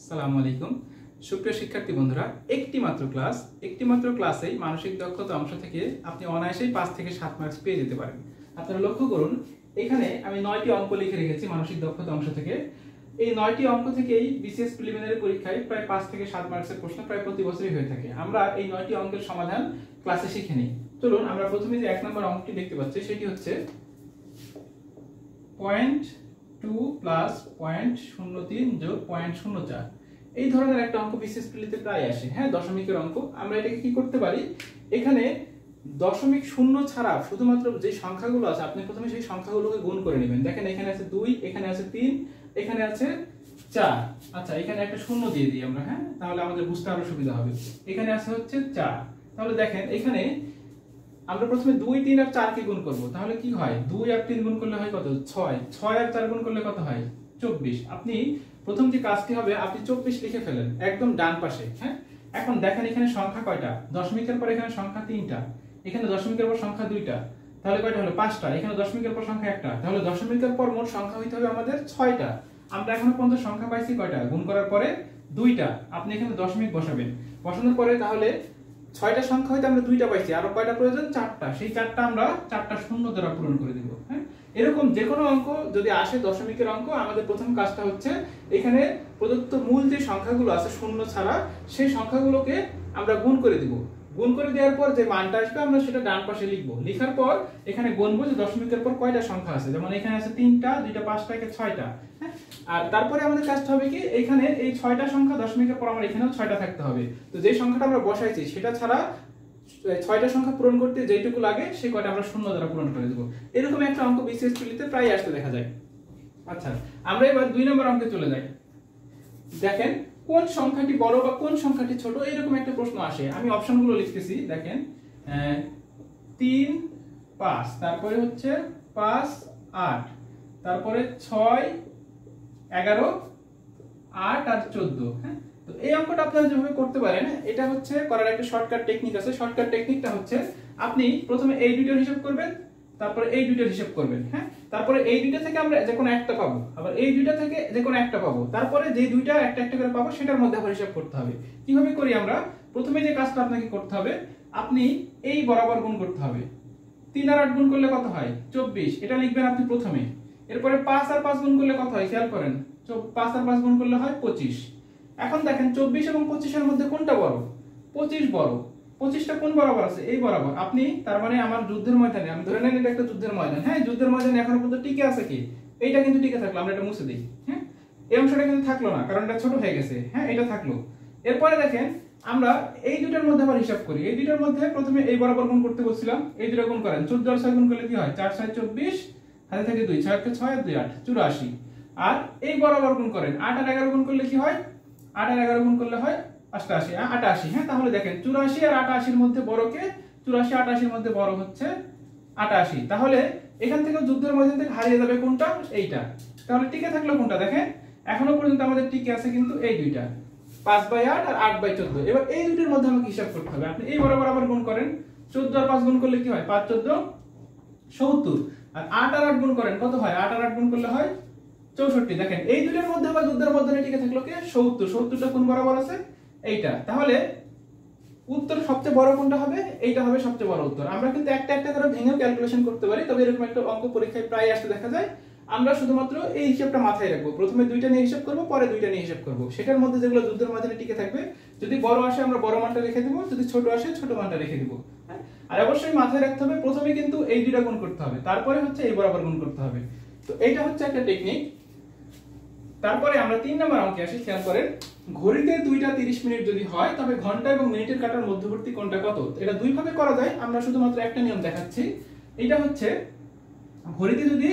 আসসালামু আলাইকুম সুপ্রিয় শিক্ষার্থী বন্ধুরা, একটি মাত্র ক্লাসেই মানসিক দক্ষতা অংশ থেকে আপনি অনায়াসেই 5 থেকে 7 মার্কস পেয়ে যেতে পারেন। আপনারা লক্ষ্য করুন, এখানে আমি 9টি অঙ্ক লিখে রেখেছি মানসিক দক্ষতা অংশ থেকে। এই 9টি অঙ্ক থেকেই বিসিএস প্রিলিমিনারি পরীক্ষায় প্রায় 5 থেকে 7 মার্কসের প্রশ্ন প্রায় প্রতি বছরই হয়ে থাকে। আমরা এই 9টি অঙ্কের সমাধান ক্লাসে শিখে নিই। চলুন আমরা প্রথমে যে 1 নম্বর অঙ্কটি দেখতে পাচ্ছি সেটি হচ্ছে 0.2 প্লাস 0.03 যোগ 0.04। এই ধরনের একটা অঙ্ক বিসিএস প্রিলিতে প্রায় আসে। হ্যাঁ, দশমিকের অঙ্ক। আমরা এটাকে কি করতে পারি, এখানে দশমিক শূন্য ছাড়া শুধুমাত্র যে সংখ্যাগুলো আছে আপনি প্রথমে সেই সংখ্যাগুলোকে গুণ করে নেবেন। দেখেন এখানে আছে 2, এখানে আছে 3, এখানে আছে 4। আচ্ছা, এখানে একটা শূন্য দিয়ে দিই আমরা। হ্যাঁ, তাহলে আমাদের বুঝতে আরো সুবিধা হবে। এখানে আছে হচ্ছে 4। তাহলে দেখেন এখানে আমরা প্রথমে 2, 3 আর 4 কে গুণ করব। তাহলে কি হয়, 2 আর 3 গুণ করলে হয় কত, 6। 6 আর 4 গুণ করলে কত হয়, 24। আপনি প্রথম যে কাজটি হবে, আপনি 24 লিখে ফেলেন একদম ডান পাশে। হ্যাঁ, এখন দেখেন এখানে সংখ্যা কয়টা, দশমিকের পর এখানে সংখ্যা 3টা, এখানে দশমিকের পর সংখ্যা 2টা, তাহলে কয়টা হলো 5টা, এখানে দশমিকের পর সংখ্যা 1টা, তাহলে দশমিকের পর মোট সংখ্যা হইতে হবে আমাদের 6টা। আমরা এখনো পর্যন্ত সংখ্যা পাইছি কয়টা, গুণ করার পরে 2টা। আপনি এখানে দশমিক বসাবেন, বসানোর পরে তাহলে 6টা সংখ্যা হইতে আমরা 2টা পাইছি, আরো কয়টা প্রয়োজন, 4টা। সেই 4টা আমরা 4টা শূন্য দ্বারা পূরণ করে দেব। হ্যাঁ, এরকম যে কোনো অঙ্ক যদি আসে দশমিকের অঙ্ক, আমাদের প্রথম কাজটা হচ্ছে এখানে প্রদত্ত মূল যে সংখ্যাগুলো আছে শূন্য ছাড়া, সেই সংখ্যাগুলোকে আমরা গুণ করে দিব। গুণ করে দেওয়ার পর যে মানটা আসবে আমরা সেটা ডান পাশে লিখব। লেখার পর এখানে গুনবো যে দশমিকের পর কয়টা সংখ্যা আছে, যেমন এখানে আছে 3টা, 2টা, 5টা, 6টা। হ্যাঁ, আর তারপরে আমাদের কাজটা হবে কি, এখানে এই 6টা সংখ্যা দশমিকের পর আমার এখানেও 6টা থাকতে হবে। তো যে সংখ্যাটা আমরা বসাইছি সেটা ছাড়া 6টা সংখ্যা পূরণ করতে যেটুকু লাগে সেই কয়টা আমরা শূন্য দ্বারা পূরণ করে দেব। এরকম একটা অঙ্ক বিসিএস প্রিলিতে প্রায় আসতে দেখা যায়। আচ্ছা, আমরা এবার 2 নম্বর অঙ্কে চলে যাই। দেখেন কোন সংখ্যাটি বড় বা কোন সংখ্যাটি ছোট, এরকম একটা প্রশ্ন আসে। আমি অপশনগুলো লিখতেছি। দেখেন 3, 5, তারপরে হচ্ছে 5, 8, তারপরে 6, 11, 8 আর 14। হ্যাঁ, তো এই অঙ্কটা আপনারা যেভাবে করতে পারেন, এটা হচ্ছে করার একটা শর্টকাট টেকনিক আছে। শর্টকাট টেকনিকটা হচ্ছে আপনি প্রথমে এই দুইটার হিসাব করবেন, তারপরে এই দুইটার হিসাব করবেন। হ্যাঁ, তারপরে এই দুইটা থেকে আমরা যে কোনো একটা পাবো, আবার এই দুইটা থেকে যে কোনো একটা পাবো, তারপরে যে দুইটা একটা একটা করে পাবো সেটার মধ্যে আবার হিসাব করতে হবে। কিভাবে করি আমরা, প্রথমে যে কাজটা আপনাকে করতে হবে, আপনি এই বরাবর গুণ করতে হবে। 3 আর 8 গুণ করলে কত হয়, 24। এটা লিখবেন আপনি প্রথমে। এরপরে 5 আর 5 গুণ করলে কত হয়, খেয়াল করেন, 5 আর 5 গুণ করলে হয় 25। এখন দেখেন 24 এবং 25 এর মধ্যে কোনটা বড়, 25 বড়। 25টা কোন বরাবর আছে, এই বরাবর। আপনি তার মানে আমার যুদ্ধের ময়দানে, আমি ধরে নেন এটা একটা যুদ্ধের ময়দান। হ্যাঁ, যুদ্ধের ময়দানে এখনো পর্যন্ত টিকে আছে কি, এইটা কিন্তু টিকে থাকলো, আমরা এটা মুছে দিই। হ্যাঁ, এই অংশটা কিন্তু থাকলো না, কারণ এটা ছোট হয়ে গেছে। হ্যাঁ, এটা থাকলো। এরপরে দেখেন আমরা এই দুটার মধ্যে আবার হিসাব করি। এই দুটার মধ্যে প্রথমে এই বরাবর গুণ করতে বলছিলাম, এই দুটো গুণ করেন। 14 আর 6 গুণ করলে কি হয়, 4, 6, 24, হাতে থাকে 2, 6 কে 6 আর 2, 8, 84। আর এই বরাবর গুণ করেন, 8 আর 11 গুণ করলে কি হয়, 8 আর 11 গুণ করলে হয় 88, 88। হ্যাঁ, তাহলে দেখেন 84 আর 88 এর মধ্যে বড় কে, 84, 88 এর মধ্যে বড় হচ্ছে 88। তাহলে এখান থেকে যুদ্ধের ময়দান থেকে হারিয়ে যাবে কোনটা, এইটা। তাহলে টিকে থাকলো কোনটা, দেখেন এখনো পর্যন্ত আমাদের টিকে আছে কিন্তু এই দুইটা, 5/8 আর 8/14। এবার এই দুটোর মধ্যে আমাকে হিসাব করতে হবে। আপনি এই বরাবর আবার গুণ করেন, 14 আর 5 গুণ করলে কি হয়, 5, 14, 70। আর 8 আর 8 গুণ করেন, কত হয়, 8 আর 8 গুণ করলে হয় 64। দেখেন এই দুটোর মধ্যে আবার যুদ্ধের মধ্যে টিকে থাকলো কে, 70। 70টা কোন বরাবর আছে, এইটা। তাহলে উত্তর সবচেয়ে বড় কোনটা হবে, এইটা হবে সবচেয়ে বড় উত্তর। আমরা কিন্তু একটা একটা করে ভেঙে ক্যালকুলেশন করতে পারি, তবে এরকম একটা অঙ্ক পরীক্ষায় প্রায় আসতে দেখা যায়। আমরা শুধুমাত্র এই হিসাবটা মাথায় রাখবো, প্রথমে 2টা নিয়ে হিসাব করব, পরে 2টা নিয়ে হিসাব করব। সেটার মধ্যে যেগুলো যুদ্ধের ময়দানে টিকে থাকবে, যদি বড় আসে আমরা বড় মানটা রেখে দেব, যদি ছোট আসে ছোট মানটা রেখে দেব। হ্যাঁ, আর অবশ্যই মাথায় রাখতে হবে প্রথমে কিন্তু এই দুইটা গুণ করতে হবে, তারপরে হচ্ছে এই বরাবর গুণ করতে হবে। তো এইটা হচ্ছে একটা টেকনিক। তারপরে আমরা 3 নম্বর অঙ্কে আসি। খেয়াল করেন, ঘড়িতে 2টা 30 মিনিট যদি হয়, তবে ঘন্টা এবং মিনিটের কাঁটার মধ্যবর্তী কোণটা কত। এটা দুই ভাবে করা যায়, আমরা শুধুমাত্র একটা নিয়ম দেখাচ্ছি। এটা হচ্ছে ঘড়িতে যদি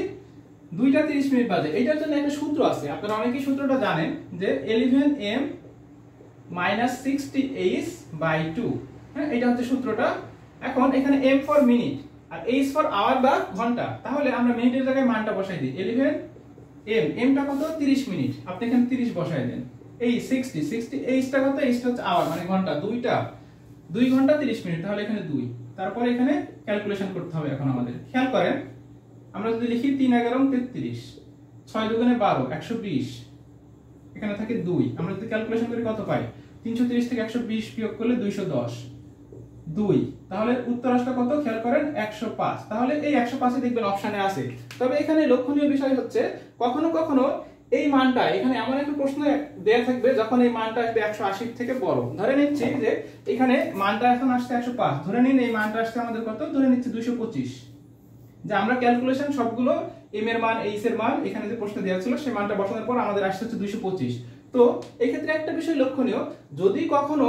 2টা 30 মিনিট বাজে, এটার জন্য একটা সূত্র আছে, আপনারা অনেকেই সূত্রটা জানেন, যে 11m - 60h/2। হ্যাঁ, এটা হচ্ছে সূত্রটা। এখন এখানে m ফর মিনিট আর h ফর আওয়ার বা ঘন্টা, তাহলে আমরা মিনিটের জায়গায় মানটা বসাই দিই। 11m, m টা কত, 30 মিনিট, আপনি এখানে 30 বসাই দেন। এই 60 h টা কত, h টা হচ্ছে আওয়ার মানে ঘন্টা, 2 ঘন্টা 30 মিনিট, তাহলে এখানে 2। তারপরে এখানে ক্যালকুলেশন করতে হবে। এখন আমাদের খেয়াল করেন, আমরা যদি লিখি 3 11 33, 6 2 12, 120, এখানে থাকে 2। আমরা যদি ক্যালকুলেশন করি কত পাই? 330 থেকে 120 বিয়োগ করলে 210, 2। তাহলে উত্তর আসলে কত? খেয়াল করেন 105। তাহলে এই 105 দেখবেন অপশনে আছে। তবে এখানে লক্ষণীয় বিষয় হচ্ছে কখনো কখনো এই মানটা এখানে এমন একটা প্রশ্ন দেয়া থাকবে যখন এই মানটা আসবে 180 থেকে বড়। ধরে নিচ্ছি যে এখানে মানটা এখন আসছে 105, ধরে নিন এই মানটা আসছে আমাদের কত? ধরে নিচ্ছি 225। যে আমরা ক্যালকুলেশন সবগুলো এম এর মান, এইচ এর মান এখানে যে প্রশ্ন দেওয়া ছিল সেই মানটা বসানোর পর আমাদের আসছে হচ্ছে 225। তো এই ক্ষেত্রে একটা বিষয় লক্ষণীয়, যদি কখনো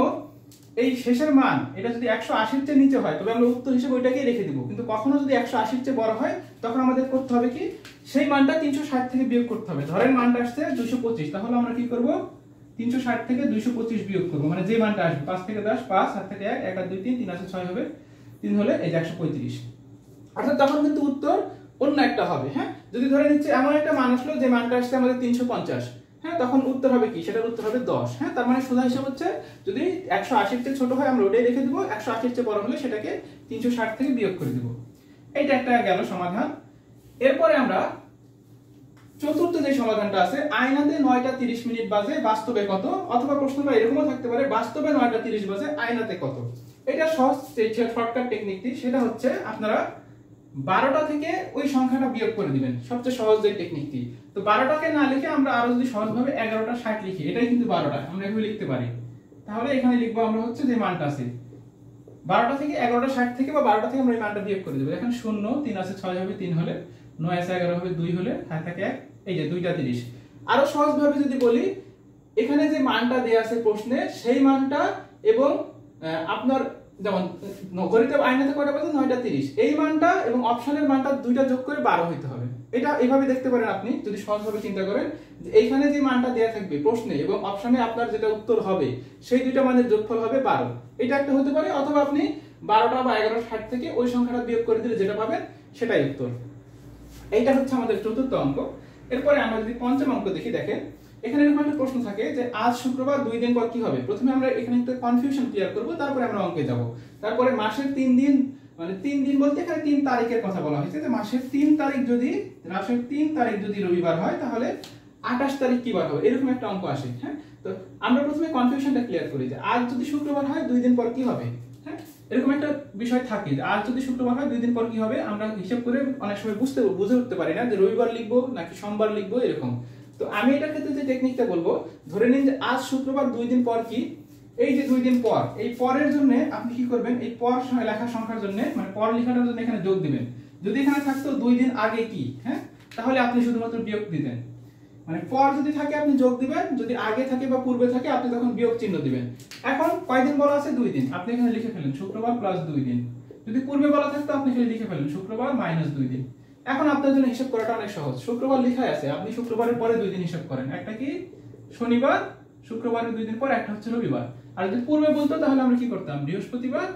এই শেষের মান এটা যদি 180 এর চেয়ে নিচে হয় তবে আমরা উত্তর হিসেবে ওইটাকেই রেখে দিব, কিন্তু কখনো যদি 180 এর চেয়ে বড় হয় তখন আমাদের করতে হবে কি? সেই মানটা 360 থেকে বিয়োগ করতে হবে। ধরেন মানটা আসছে 225, তাহলে আমরা কি করব? 360 থেকে 225 বিয়োগ করব, মানে যে মানটা আসবে 5 থেকে 10, 5 7 থেকে 1, 1 আর 2 3, 3 আছে 6 হবে, 3 হলে এই যে 135। অর্থাৎ তখন কিন্তু উত্তর অন্য একটা হবে। হ্যাঁ, যদি ধরে নিচ্ছে এমন একটা মান আসলো যে মানটা আসছে আমাদের 350, হ্যাঁ, তখন উত্তর হবে কি? সেটার উত্তর হবে 10। হ্যাঁ, তার মানে সোজা হিসাব হচ্ছে যদি 180 এর চেয়ে ছোট হয় আমরা ওটাই রেখে দেব, 180 এর চেয়ে বড় হলে সেটাকে 360 থেকে বিয়োগ করে দেব। এইটা একটা গেল সমাধান। এরপরে আমরা চতুর্থ যে সমাধানটা আছে, আয়নাতে 9টা 30 মিনিট বাজে, বাস্তবে কত? অথবা প্রশ্নটা এরকমও থাকতে পারে, বাস্তবে 9টা 30 বাজে, আয়নাতে কত? এটা সহজ শর্টকাট টেকনিকটি, সেটা হচ্ছে আপনারা 12টা থেকে ওই সংখ্যাটা বিয়োগ করে দিবেন, সবচেয়ে সহজ যে টেকনিকটি। তো 12টাকে না লিখে আমরা আরো যদি সহজভাবে 11টা 60 লিখি, এটাই কিন্তু 12টা, আমরা এভাবে লিখতে পারি। তাহলে এখানে লিখবো আমরা হচ্ছে যে মানটা আছে 12টা থেকে 11টা 60 থেকে বা 12টা থেকে আমরা এই মানটা বিয়োগ করে দেব। এখন 0 3 আছে 6 হবে 3 হলে, 9 আছে 11 হবে 2 হলে, হাতে থাকে 1, এই যে 2টা 30। আরো সহজভাবে যদি বলি, এখানে যে মানটা দেয়া আছে প্রশ্নে সেই মানটা এবং আপনার যেমন গণিতে আয়নাতে কয়টা বাজে? 9টা 30, এই মানটা এবং অপশনের মানটা দুইটা যোগ করে 12 হইতে হবে। এটা এইভাবে দেখতে পারেন আপনি যদি সহজভাবে চিন্তা করেন যে এইখানে যে মানটা দেয়া থাকবে প্রশ্নে এবং অপশনে আপনার যেটা উত্তর হবে সেই দুইটা মানের যোগফল হবে 12। এটা একটা হতে পারে, অথবা আপনি 12টা বা 11টা 60 থেকে ওই সংখ্যাটা বিয়োগ করে দিলে যেটা পাবেন সেটাই উত্তর। এইটা হচ্ছে আমাদের চতুর্থ অঙ্ক। এরপরে আমরা যদি পঞ্চম অঙ্ক দেখি, দেখেন এখানে এরকম একটা প্রশ্ন থাকে যে আজ শুক্রবার 2 দিন পর কি হবে? প্রথমে আমরা এখানে একটা কনফিউশন ক্লিয়ার করব, তারপরে আমরা অঙ্কে যাব। তারপরে মাসের 3 দিন, মানে 3 দিন বলতে এখানে 3 তারিখের কথা বলা হয়েছে, যে মাসের 3 তারিখ যদি রবিবার হয় তাহলে 28 তারিখ কি বার হবে? এরকম একটা অঙ্ক আসে। হ্যাঁ, তো আমরা প্রথমে কনফিউশনটা ক্লিয়ার করি যে আজ যদি শুক্রবার হয় 2 দিন পর কি হবে। হ্যাঁ, এরকম একটা বিষয় থাকে যে আজ যদি শুক্রবার হয় 2 দিন পর কি হবে, আমরা হিসাব করে অনেক সময় বুঝে উঠতে পারি না যে রবিবার লিখবো নাকি সোমবার লিখবো এরকম। তো আমি এটার ক্ষেত্রে যে টেকনিকটা বলবো, ধরে নিন যে আজ শুক্রবার 2 দিন পর কি, এই যে 2 দিন পর, এই পরের জন্য আপনি কি করবেন? এই পর লেখার সংখ্যার জন্য, মানে পর লেখাটার জন্য এখানে যোগ দিবেন। যদি এখানে থাকতো 2 দিন আগে কি, হ্যাঁ, তাহলে আপনি শুধুমাত্র বিয়োগ দিবেন। মানে পর যদি থাকে আপনি যোগ দিবেন, যদি আগে থাকে বা পূর্বে থাকে আপনি তখন বিয়োগ চিহ্ন দিবেন। এখন কয়দিন বলা আছে? 2 দিন, আপনি এখানে লিখে ফেলেন শুক্রবার প্লাস 2 দিন। যদি পূর্বে বলা থাকতো আপনি এখানে লিখে ফেলেন শুক্রবার মাইনাস 2 দিন। এখন আপনার জন্য হিসাব করাটা অনেক সহজ। শুক্রবার লেখাই আছে, আপনি শুক্রবারের পরে 2 দিন হিসাব করেন, একটা কি শনিবার, শুক্রবারের 2 দিন পর একটা হচ্ছে রবিবার। আর যদি পূর্বে বলতো তাহলে আমরা কি করতাম? বৃহস্পতিবার,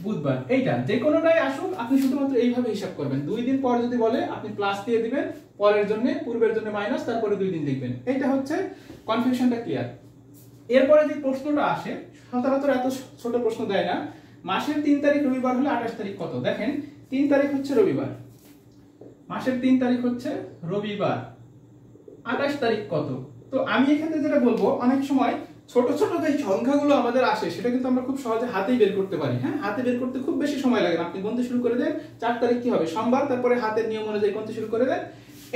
বুধবার। এইটা যে কোনোটাই আসুন, আপনি শুধুমাত্র এইভাবে হিসাব করবেন। 2 দিন পর যদি বলে আপনি প্লাস দিয়ে দিবেন, পরের জন্য পূর্বের জন্য মাইনাস, তারপরে 2 দিন লিখবেন। এইটা হচ্ছে কনফিউশনটা ক্লিয়ার। এরপরে যে প্রশ্নটা আসে, সচরাচর এত ছোট প্রশ্ন দেয় না, মাসের 3 তারিখ রবিবার হলে 28 তারিখ কত? দেখেন 3 তারিখ হচ্ছে রবিবার, মাসের 3 তারিখ হচ্ছে রবিবার, 28 তারিখ কত? তো আমি এখানে যেটা বলবো, অনেক সময় ছোট ছোট যে সংখ্যাগুলো আমাদের আসে সেটা কিন্তু আমরা খুব সহজে হাতেই বের করতে পারি। হ্যাঁ, হাতে বের করতে খুব বেশি সময় লাগে না। আপনি গুনতে শুরু করে দেন 4 তারিখ কি হবে? সোমবার, তারপরে হাতের নিয়ম অনুযায়ী গুনতে শুরু করে দেন,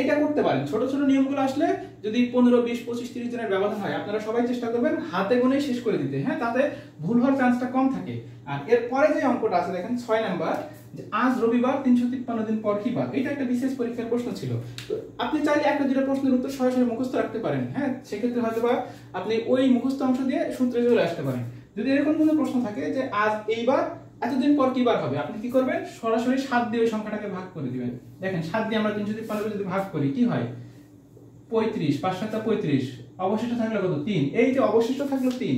এটা করতে পারেন। ছোট ছোট নিয়মগুলো আসলে যদি 15 20 25 30 জনের ব্যবধান হয়, আপনারা সবাই চেষ্টা করবেন হাতে গুনেই শেষ করে দিতে। হ্যাঁ, তাতে ভুল হওয়ার চান্সটা কম থাকে। আর এরপরে যে অঙ্কটা আছে দেখেন 6 নাম্বার, যে আজ রবিবার 353 দিন পর কি বার? এটা একটা বিশেষ পরীক্ষার প্রশ্ন ছিল। তো আপনি চাইলে একটা দুটো প্রশ্নের উত্তর সরাসরি মুখস্থ রাখতে পারেন। হ্যাঁ, সেক্ষেত্রে হয়তোবা আপনি ওই মুখস্থ অংশ দিয়ে সূত্রে চলে আসতে পারেন। যদি এরকম কোনো প্রশ্ন থাকে যে আজ এইবার এতদিন পর কি বার হবে, আপনি কি করবেন? সরাসরি 7 দিয়ে ওই সংখ্যাটাকে ভাগ করে দিবেন। দেখেন 7 দিয়ে আমরা 353 যদি ভাগ করি কি হয়? 35, 5 7 35, অবশিষ্ট থাকলো কত? 3। এই যে অবশিষ্ট থাকলো 3,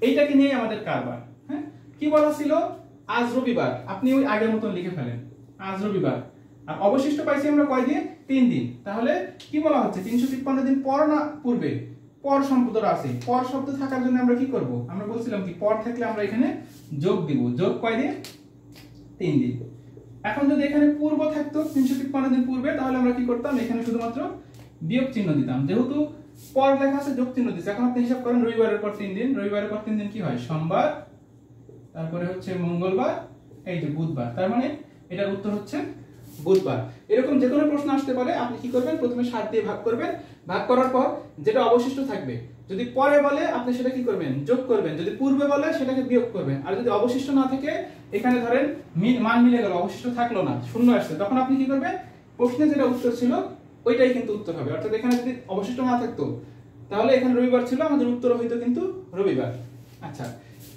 এইটাকে নিয়ে আমাদের কারবার। হ্যাঁ, কি বলা ছিল? আজ রবিবার, আপনি ওই আগের মতন লিখে ফেলেন আজ রবিবার। আর অবশিষ্ট পাইছি আমরা কয় দিন? 3 দিন। তাহলে কি বলা হচ্ছে? 353 দিন পর না পূর্বে? পর শব্দটা আছে, পর শব্দ থাকার জন্য আমরা কি করব? আমরা বলছিলাম কি পর থাকলে আমরা এখানে যোগ দিব। যোগ কয় দিন? 3 দিন। এখন যদি এখানে পূর্ব থাকতো 353 দিন পূর্বে, তাহলে আমরা কি করতাম? এখানে শুধুমাত্র বিয়োগ চিহ্ন দিতাম। যেহেতু পর লেখা আছে যোগ চিহ্ন দিচ্ছে। এখন আপনি হিসাব করেন রবিবারের পর 3 দিন, রবিবারের পর 3 দিন কি হয়? সোমবার, তারপরে হচ্ছে মঙ্গলবার, এই যে বুধবার। তার মানে এটার উত্তর হচ্ছে বুধবার। এরকম যে কোনো প্রশ্ন আসতে পারে। আপনি কি করবেন? প্রথমে 7 দিয়ে ভাগ করবেন, ভাগ করার পর যেটা অবশিষ্ট থাকবে, যদি পরে বলে আপনি সেটা কি করবেন? যোগ করবেন, যদি পূর্বে বলে সেটাকে বিয়োগ করবেন। আর যদি অবশিষ্ট না থাকে, এখানে ধরেন মান মিলে গেল, অবশিষ্ট থাকলো না, শূন্য আসছে, তখন আপনি কি করবেন? প্রশ্নে যেটা উত্তর ছিল ওইটাই কিন্তু উত্তর হবে। অর্থাৎ এখানে যদি অবশিষ্ট না থাকতো তাহলে এখানে রবিবার ছিল, আমাদের উত্তর হইতো কিন্তু রবিবার। আচ্ছা,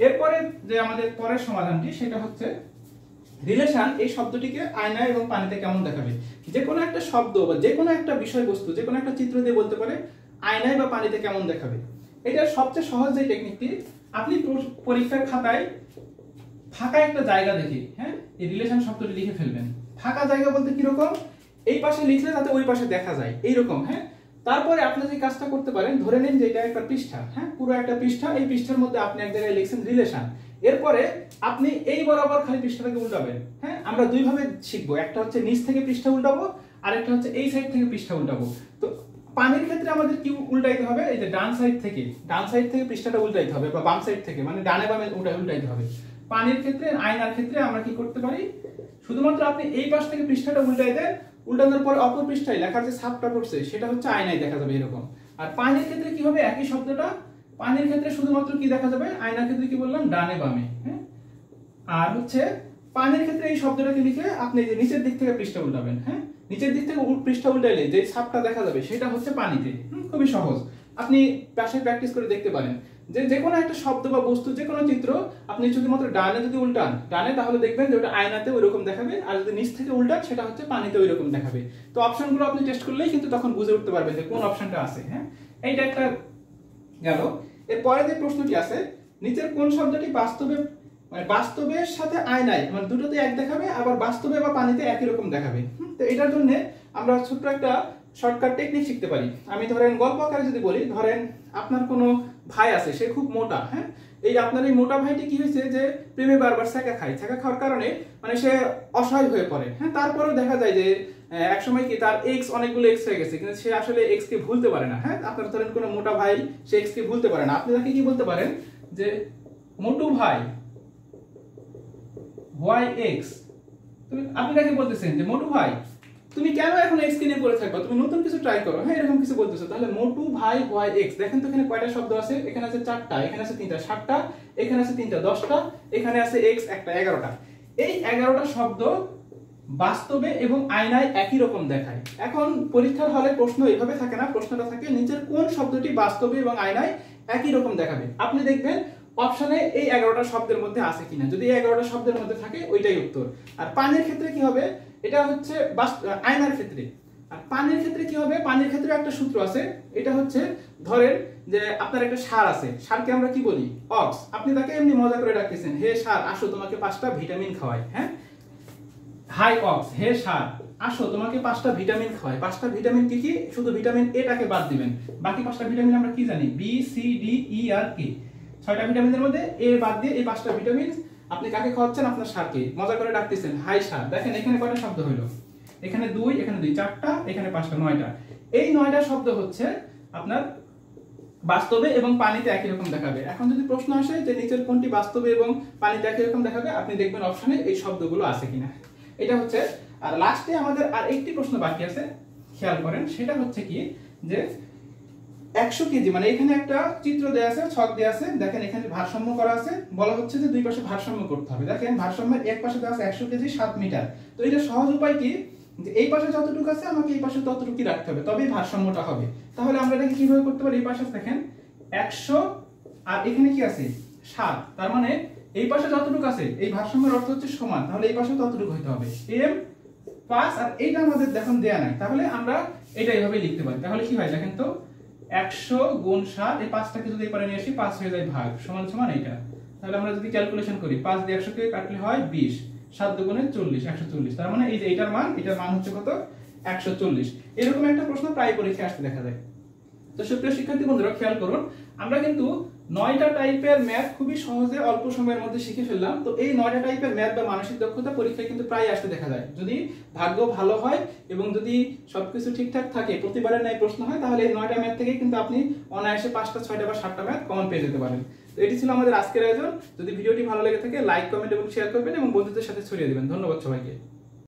এরপরে যে আমাদের পরের সমাধানটি সেটা হচ্ছে রিলেশন। এই শব্দটিকে আয়নায় এবং পানিতে কেমন দেখাবে? যে কোনো একটা শব্দ বা যে কোনো একটা বিষয়বস্তু যে কোনো একটা চিত্র দিয়ে বলতে পারে আয়নায় বা পানিতে কেমন দেখাবে। এটার সবচেয়ে সহজ যে টেকনিকটি, আপনি পরীক্ষার খাতায় ফাঁকা একটা জায়গা দেখে, হ্যাঁ, এই রিলেশন শব্দটি লিখে ফেলবেন। ফাঁকা জায়গা বলতে কিরকম? এই পাশে লিখলে তাতে ওই পাশে দেখা যায়, এইরকম। হ্যাঁ, তারপরে আপনি যে কাজটা করতে পারেন, ধরে নিন যে এটা একটা পৃষ্ঠা, হ্যাঁ, পুরো একটা পৃষ্ঠা, এই পৃষ্ঠার মধ্যে আপনি এক জায়গায় লিখছেন রিলেশন। এরপরে আপনি এই বরাবর খালি পৃষ্ঠাটাকে উল্টাবেন। হ্যাঁ, আমরা দুই ভাবে শিখবো, একটা হচ্ছে নিচ থেকে পৃষ্ঠা উল্টাবো, আর একটা হচ্ছে এই সাইড থেকে পৃষ্ঠা উল্টাবো। তো পানির ক্ষেত্রে আমাদের কি উল্টাইতে হবে? এই যে ডান সাইড থেকে পৃষ্ঠাটা উল্টাইতে হবে, বা বাম সাইড থেকে, মানে ডানে বামে উল্টাইতে হবে। পানির ক্ষেত্রে, আয়নার ক্ষেত্রে আমরা কি করতে পারি? শুধুমাত্র আপনি এই পাশ থেকে পৃষ্ঠাটা উল্টাই দেন, উল্টানোর পরে অপর পৃষ্ঠায় লেখার যে ছাপটা পড়ছে সেটা হচ্ছে আয়নায় দেখা যাবে, এরকম। আর পানির ক্ষেত্রে কি হবে? একই শব্দটা পানির ক্ষেত্রে শুধুমাত্র কি দেখা যাবে? আয়নার ক্ষেত্রে কি বললাম? ডানে বামে। হ্যাঁ, আর হচ্ছে পানির ক্ষেত্রে এই শব্দটাকে লিখে আপনি যে নিচের দিক থেকে পৃষ্ঠা উল্টাবেন। হ্যাঁ, নিচের দিক থেকে পৃষ্ঠা উল্টাইলে যে ছাপটা দেখা যাবে সেটা হচ্ছে পানিতে। খুবই সহজ, আপনি বাসায় প্র্যাকটিস করে দেখতে পারেন। যে কোনো একটা শব্দ বা বস্তু, যে কোনো চিত্র আপনি শুধুমাত্র ডানে যদি উল্টান, ডানে, তাহলে দেখবেন যে ওটা আয়নাতে ওইরকম দেখাবে, আর যদি নিচ থেকে উল্টান সেটা হচ্ছে পানিতে ওইরকম দেখাবে। তো অপশনগুলো আপনি টেস্ট করলেই কিন্তু তখন বুঝে উঠতে পারবেন যে কোন অপশনটা আছে। হ্যাঁ, এইটা একটা গেল। এরপরে যে প্রশ্নটি আছে, নিচের কোন শব্দটি বাস্তবের সাথে আয়নায়, মানে দুটোতে এক দেখাবে, আবার বাস্তবে বা পানিতে একই রকম দেখাবে। তো এটার জন্য আমরা ছোট্ট একটা শর্টকাট টেকনিক শিখতে পারি। আমি ধরেন গল্প আকারে যদি বলি, ধরেন আপনার কোনো ভাই আছে, সে খুব মোটা। হ্যাঁ, এই আপনার এই মোটা ভাইটি কি হয়েছে? যে প্রেমে বারবার ছ্যাঁকা খায়, ছ্যাঁকা খাওয়ার কারণে মানে সে অসহায় হয়ে পড়ে। হ্যাঁ, তারপরেও দেখা যায় যে একসময় কি তার এক্স, অনেকগুলো এক্স হয়ে গেছে, কিন্তু সে আসলে এক্স কে ভুলতে পারে না। হ্যাঁ, আপনার ধরেন কোনো মোটা ভাই, সে এক্স কে ভুলতে পারে না। আপনি তাকে কি বলতে পারেন? যে মোটু ভাই, হোয়াই এক্স। আপনি তাকে বলতেছেন যে মোটু ভাই, তুমি কেন এখন এক্স কে নিয়ে পড়ে থাকবা, তুমি নতুন কিছু ট্রাই করো। হ্যাঁ, এরকম কিছু বলতেছো। তাহলে মোটু ভাই হোয়াই এক্স, দেখেন তো এখানে কয়টা শব্দ আছে? এখানে আছে 4টা, এখানে আছে 3টা, 7টা, এখানে আছে 3টা, 10টা, এখানে আছে এক্স একটা, 11টা। এই 11টা শব্দ বাস্তবে এবং আয়নায় একই রকম দেখায়। এখন পরীক্ষার হলে প্রশ্ন এইভাবে থাকে না, প্রশ্নটা থাকে নিচের কোন শব্দটি বাস্তবে এবং আয়নায় একই রকম দেখাবে। আপনি দেখবেন অপশনে এই 11টা শব্দের মধ্যে আছে কিনা, যদি এই 11টা শব্দের মধ্যে থাকে ওইটাই উত্তর। আর পানির ক্ষেত্রে কি হবে? এটা হচ্ছে আয়নার ক্ষেত্রে। আর পানির ক্ষেত্রে কি হবে? পানির ক্ষেত্রে একটা সূত্র আছে, এটা হচ্ছে ধরেন যে আপনার একটা ষাঁড় আছে, ষাঁড়কে আমরা কি বলি? অক্স। আপনি তাকে এমনি মজা করে ডাকতেছেন, হে ষাঁড় আসো তোমাকে 5টা ভিটামিন খাওয়াই। হ্যাঁ, হাই অক্স, হে ষাঁড় আসো তোমাকে 5টা ভিটামিন খাওয়াই। 5টা ভিটামিন কি কি? শুধু ভিটামিন এটাকে বাদ দিবেন, বাকি 5টা ভিটামিন আমরা কি জানি? বি, সি, ডি, ই আর কে। 6টা ভিটামিনের মধ্যে এ বাদ দিয়ে এই 5টা ভিটামিন আপনি কাকে খাওয়াচ্ছেন? আপনার ষাঁড়কে মজা করে ডাকতেছেন, হাই ষাঁড়। দেখেন এখানে কয়টা শব্দ হইলো? এখানে 2, এখানে 2, 4টা, এখানে 5টা, 9টা। এই 9টা শব্দ হচ্ছে আপনার বাস্তবে এবং পানিতে একই রকম দেখাবে। এখন যদি প্রশ্ন আসে যে নিচের কোনটি বাস্তবে এবং পানিতে একই রকম দেখাবে, আপনি দেখবেন অপশনে এই শব্দগুলো আছে কিনা। এটা হচ্ছে। আর লাস্টে আমাদের আর একটি প্রশ্ন বাকি আছে, খেয়াল করেন। সেটা হচ্ছে কি যে 100 কেজি, মানে এখানে একটা চিত্র দেয়া আছে, ছক দেয়া আছে, দেখেন এখানে ভারসাম্য করা আছে, বলা হচ্ছে যে দুই পাশে ভারসাম্য করতে হবে। দেখেন ভারসাম্যের এক পাশে দেওয়া আছে 100 কেজি 7 মিটার। তো এটা সহজ উপায় কি? যে এই পাশে যতটুকু আছে আমাকে এই পাশে ততটুকুই রাখতে হবে, তবেই ভারসাম্যটা হবে। তাহলে আমরা এটাকে কিভাবে করতে পারি? এই পাশে দেখেন 100 আর এখানে কি আছে 7, তার মানে এই পাশে যতটুকু আছে এই ভারসাম্যের অর্থ হচ্ছে সমান, তাহলে এই পাশে ততটুকু হতে হবে। m 5 আর এইটা আমাদের দেখুন দেয়া নাই, তাহলে আমরা এটা এইভাবে লিখতে পারি। তাহলে কি হয় দেখেন তো, 100 গুণ 7, এই 5টাকে যদি এপারে নিয়ে আসি 5 হয়ে যায় ভাগ, সমান সমান এইটা। তাহলে আমরা যদি ক্যালকুলেশন করি 5 দিয়ে 100 কে কাটলে হয় 20, 7 দুগুণে 40, 140। তার মানে এই যে এটার মান হচ্ছে কত? 140। এরকম একটা প্রশ্ন প্রায় পরীক্ষায় আসতে দেখা যায়। তো সুপ্রিয় শিক্ষার্থী বন্ধুরা খেয়াল করুন, আমরা কিন্তু 9টা টাইপের ম্যাথ খুবই সহজে অল্প সময়ের মধ্যে শিখে ফেললাম। তো এই 9টা টাইপের ম্যাথ বা মানসিক দক্ষতা পরীক্ষায় কিন্তু প্রায় আসতে দেখা যায়। যদি ভাগ্য ভালো হয় এবং যদি সবকিছু ঠিকঠাক থাকে, প্রতিবারের ন্যায় প্রশ্ন হয়, তাহলে এই 9টা ম্যাথ থেকে কিন্তু আপনি অনায়াসে 5টা 6টা বা 7টা ম্যাথ কমন পেয়ে যেতে পারেন। তো এটি ছিল আমাদের আজকের আয়োজন। যদি ভিডিওটি ভালো লেগে থাকে লাইক, কমেন্ট এবং শেয়ার করবেন এবং বন্ধুদের সাথে ছড়িয়ে দিবেন। ধন্যবাদ সবাইকে।